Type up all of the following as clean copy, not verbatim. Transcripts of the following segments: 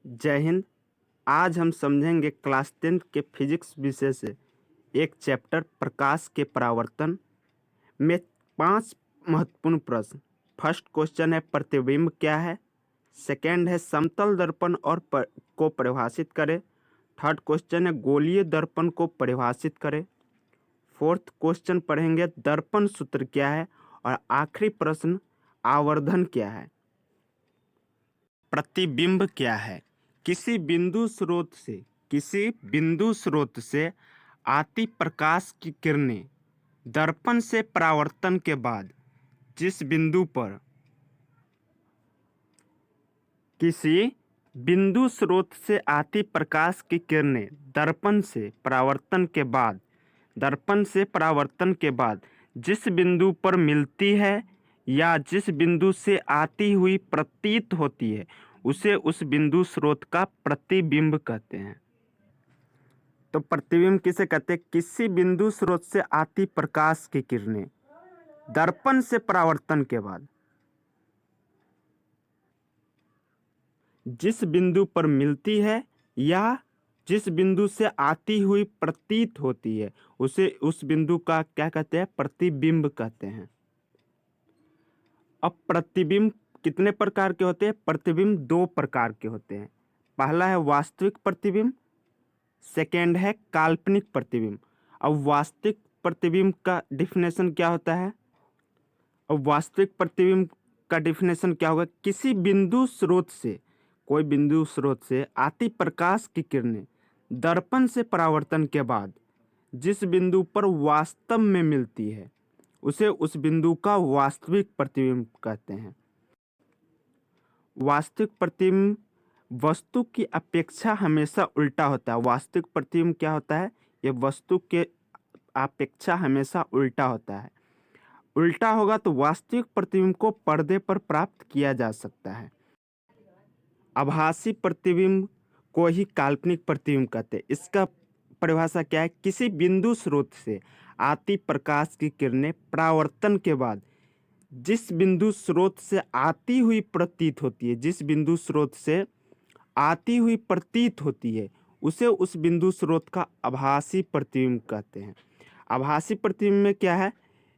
जय हिंद। आज हम समझेंगे क्लास 10 के फिजिक्स विषय से एक चैप्टर प्रकाश के परावर्तन में 5 महत्वपूर्ण प्रश्न। फर्स्ट क्वेश्चन है प्रतिबिंब क्या है। सेकंड है समतल दर्पण को परिभाषित करें। थर्ड क्वेश्चन है गोलीय दर्पण को परिभाषित करें। फोर्थ क्वेश्चन पढ़ेंगे दर्पण सूत्र क्या है। और आखिरी प्रश्न आवर्धन क्या है। प्रतिबिंब क्या है। किसी बिंदु स्रोत से आती प्रकाश की किरणें दर्पण से परावर्तन के बाद जिस बिंदु पर किसी बिंदु स्रोत से आती प्रकाश की किरणें दर्पण से परावर्तन के बाद जिस बिंदु पर मिलती है या जिस बिंदु से आती हुई प्रतीत होती है उसे उस बिंदु स्रोत का प्रतिबिंब कहते हैं। तो प्रतिबिंब किसे कहते हैं? किसी बिंदु स्रोत से आती प्रकाश की किरणें दर्पण से परावर्तन के बाद जिस बिंदु पर मिलती है या जिस बिंदु से आती हुई प्रतीत होती है उसे उस बिंदु का क्या कहते हैं? प्रतिबिंब कहते हैं। अब प्रतिबिंब कितने प्रकार के होते हैं? प्रतिबिंब 2 प्रकार के होते हैं। पहला है वास्तविक प्रतिबिंब, सेकेंड है काल्पनिक प्रतिबिंब। अब वास्तविक प्रतिबिंब का डिफिनेशन क्या होता है? अब वास्तविक प्रतिबिंब का डिफिनेशन क्या होगा? किसी कोई बिंदु स्रोत से आती प्रकाश की किरणें दर्पण से परावर्तन के बाद जिस बिंदु पर वास्तव में मिलती है उसे उस बिंदु का वास्तविक प्रतिबिंब कहते हैं। वास्तविक प्रतिबिंब वस्तु की अपेक्षा हमेशा उल्टा होता है। वास्तविक प्रतिबिंब क्या होता है? ये वस्तु के अपेक्षा हमेशा उल्टा होता है। उल्टा होगा तो वास्तविक प्रतिबिंब को पर्दे पर प्राप्त किया जा सकता है। आभासी प्रतिबिंब को ही काल्पनिक प्रतिबिंब कहते हैं। इसका परिभाषा क्या है? किसी बिंदु स्रोत से आती प्रकाश की किरणें परावर्तन के बाद जिस बिंदु स्रोत से आती हुई प्रतीत होती है उसे उस बिंदु स्रोत का आभासी प्रतिबिंब कहते हैं। आभासी प्रतिबिंब में क्या है?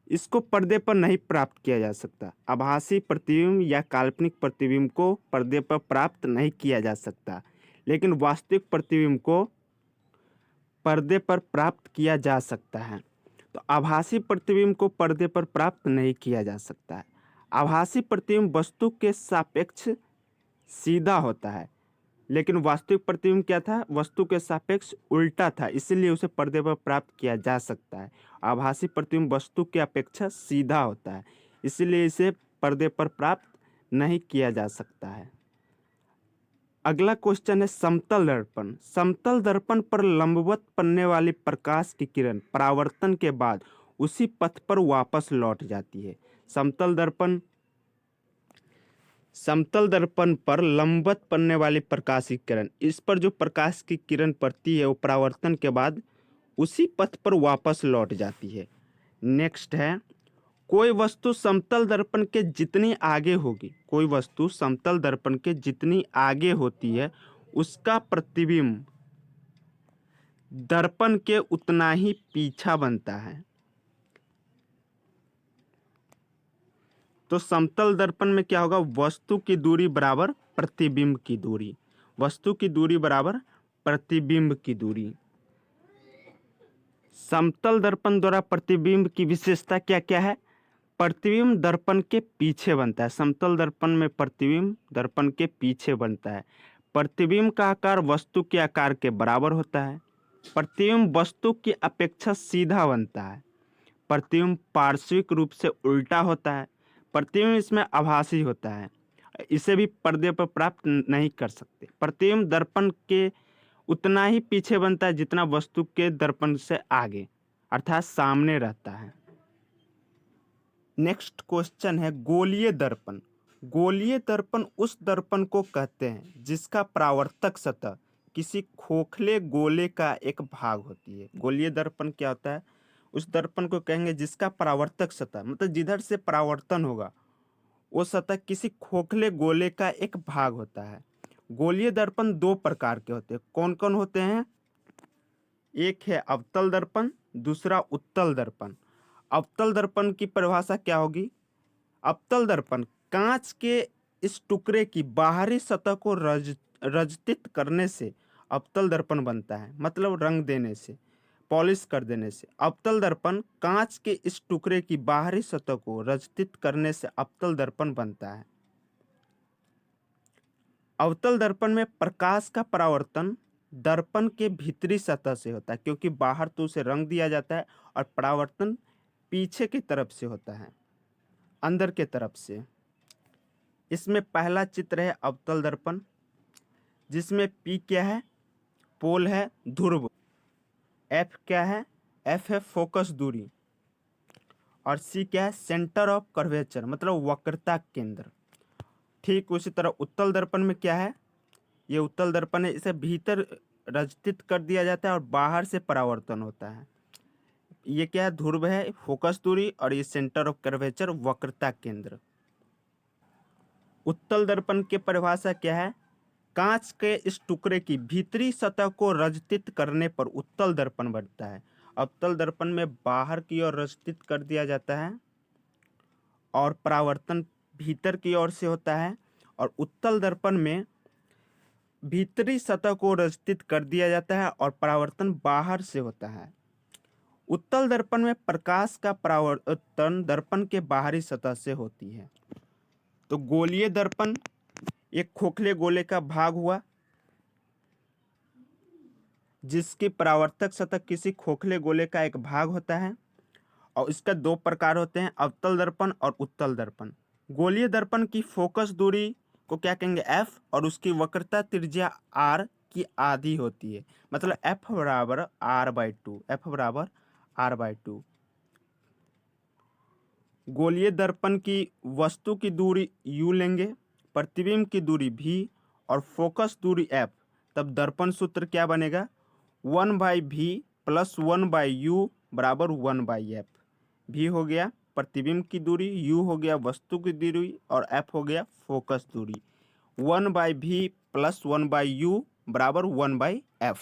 इसको पर्दे पर नहीं प्राप्त किया जा सकता। आभासी प्रतिबिंब या काल्पनिक प्रतिबिंब को पर्दे पर प्राप्त नहीं किया जा सकता, लेकिन वास्तविक प्रतिबिंब को पर्दे पर प्राप्त किया जा सकता है। तो आभासी प्रतिबिंब को पर्दे पर प्राप्त नहीं किया जा सकता है। आभासी प्रतिबिंब वस्तु के सापेक्ष सीधा होता है, लेकिन वास्तविक प्रतिबिंब क्या था? वस्तु के सापेक्ष उल्टा था, इसलिए उसे पर्दे पर प्राप्त किया जा सकता है। आभासी प्रतिबिंब वस्तु की अपेक्षा सीधा होता है, इसलिए इसे पर्दे पर प्राप्त नहीं किया जा सकता है। अगला क्वेश्चन है समतल दर्पण। समतल दर्पण पर लंबवत पड़ने वाली प्रकाश की किरण परावर्तन के बाद उसी पथ पर वापस लौट जाती है। समतल दर्पण पर लंबवत पड़ने वाली प्रकाश की किरण, इस पर जो प्रकाश की किरण पड़ती है वो परावर्तन के बाद उसी पथ पर वापस लौट जाती है। नेक्स्ट है कोई वस्तु समतल दर्पण के जितनी आगे होती है उसका प्रतिबिंब दर्पण के उतना ही पीछा बनता है। तो समतल दर्पण में क्या होगा? वस्तु की दूरी बराबर प्रतिबिंब की दूरी। समतल दर्पण द्वारा प्रतिबिंब की विशेषता क्या क्या है? प्रतिबिंब दर्पण के पीछे बनता है। समतल दर्पण में प्रतिबिंब दर्पण के पीछे बनता है। प्रतिबिंब का आकार वस्तु के आकार के बराबर होता है। प्रतिबिंब वस्तु की अपेक्षा सीधा बनता है। प्रतिबिंब पार्श्विक रूप से उल्टा होता है। प्रतिबिंब इसमें आभासी होता है, इसे भी पर्दे पर प्राप्त नहीं कर सकते। प्रतिबिंब दर्पण के उतना ही पीछे बनता है जितना वस्तु के दर्पण से आगे, अर्थात सामने रहता है। नेक्स्ट क्वेश्चन है गोलीय दर्पण। गोलीय दर्पण उस दर्पण को कहते हैं जिसका परावर्तक सतह किसी खोखले गोले का एक भाग होती है। गोलीय दर्पण क्या होता है? उस दर्पण को कहेंगे जिसका परावर्तक सतह, मतलब जिधर से परावर्तन होगा वो सतह किसी खोखले गोले का एक भाग होता है। गोलीय दर्पण दो प्रकार के होते हैं। कौन कौन होते हैं? एक है अवतल दर्पण, दूसरा उत्तल दर्पण। अवतल दर्पण की परिभाषा क्या होगी? अवतल दर्पण कांच के इस टुकड़े की बाहरी सतह को रजतित करने से अवतल दर्पण बनता है, मतलब रंग देने से, पॉलिश कर देने से। अवतल दर्पण कांच के इस टुकड़े की बाहरी सतह को रजतित करने से अवतल दर्पण बनता है। अवतल दर्पण में प्रकाश का परावर्तन दर्पण के भीतरी सतह से होता है, क्योंकि बाहर तो उसे रंग दिया जाता है, और परावर्तन पीछे की तरफ से होता है, अंदर के तरफ से। इसमें पहला चित्र है अवतल दर्पण, जिसमें P क्या है? पोल है, ध्रुव। F क्या है? F है फोकस दूरी, और C क्या है? सेंटर ऑफ कर्वेचर, मतलब वक्रता केंद्र। ठीक उसी तरह उत्तल दर्पण में क्या है? ये उत्तल दर्पण है, इसे भीतर रजतित कर दिया जाता है और बाहर से परावर्तन होता है। ये क्या है? ध्रुव है, फोकस दूरी, और ये सेंटर ऑफ कर्वेचर, वक्रता केंद्र। उत्तल दर्पण की परिभाषा क्या है? कांच के इस टुकड़े की भीतरी सतह को रजतित करने पर उत्तल दर्पण बनता है। अवतल दर्पण में बाहर की ओर रजतित कर दिया जाता है और परावर्तन भीतर की ओर से होता है, और उत्तल दर्पण में भीतरी सतह को रजतित कर दिया जाता है और परावर्तन बाहर से होता है। उत्तल दर्पण में प्रकाश का परावर्तन दर्पण के बाहरी सतह से होती है। तो गोलीय दर्पण एक खोखले गोले का भाग हुआ, जिसकी परावर्तक सतह किसी खोखले गोले का एक भाग होता है, और इसका दो प्रकार होते हैं, अवतल दर्पण और उत्तल दर्पण। गोलीय दर्पण की फोकस दूरी को क्या कहेंगे? F, और उसकी वक्रता त्रिज्या R की आधी होती है, मतलब F बराबर R/2, F बराबर R/2। गोलीय दर्पण की वस्तु की दूरी U लेंगे, प्रतिबिंब की दूरी V और फोकस दूरी F, तब दर्पण सूत्र क्या बनेगा? 1/V + 1/U बराबर 1/F। V हो गया प्रतिबिंब की दूरी, U हो गया वस्तु की दूरी, और F हो गया फोकस दूरी। 1/V + 1/U बराबर 1/F।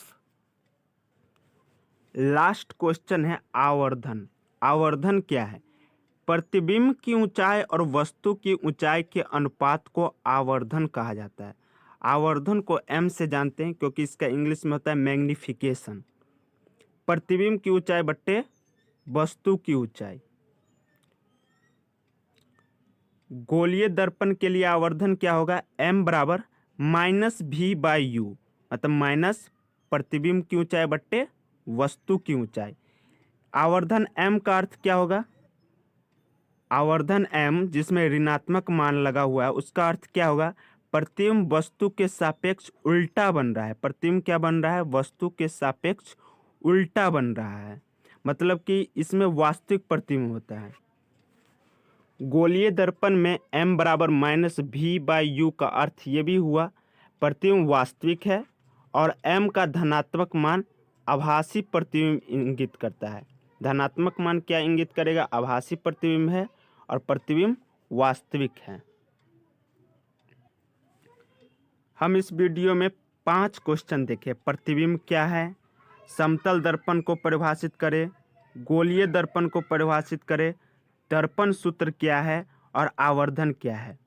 लास्ट क्वेश्चन है आवर्धन। आवर्धन क्या है? प्रतिबिंब की ऊंचाई और वस्तु की ऊंचाई के अनुपात को आवर्धन कहा जाता है। आवर्धन को M से जानते हैं, क्योंकि इसका इंग्लिश में होता है मैग्निफिकेशन। प्रतिबिंब की ऊंचाई बट्टे वस्तु की ऊंचाई। गोलीय दर्पण के लिए आवर्धन क्या होगा? M बराबर -V/U, मतलब माइनस प्रतिबिंब की ऊंचाई बट्टे वस्तु की ऊंचाई। आवर्धन M का अर्थ क्या होगा? आवर्धन M जिसमें ऋणात्मक मान लगा हुआ है, उसका अर्थ क्या होगा? प्रतिबिंब वस्तु के सापेक्ष उल्टा बन रहा है। प्रतिबिंब क्या बन रहा है? वस्तु के सापेक्ष उल्टा बन रहा है, मतलब कि इसमें वास्तविक प्रतिबिंब होता है। गोलीय दर्पण में M बराबर -V/U का अर्थ ये भी हुआ प्रतिबिंब वास्तविक है, और M का धनात्मक मान आभासी प्रतिबिंब इंगित करता है। धनात्मक मान क्या इंगित करेगा? आभासी प्रतिबिंब है, और प्रतिबिंब वास्तविक है। हम इस वीडियो में 5 क्वेश्चन देखे। प्रतिबिंब क्या है, समतल दर्पण को परिभाषित करें, गोलीय दर्पण को परिभाषित करें, दर्पण सूत्र क्या है, और आवर्धन क्या है।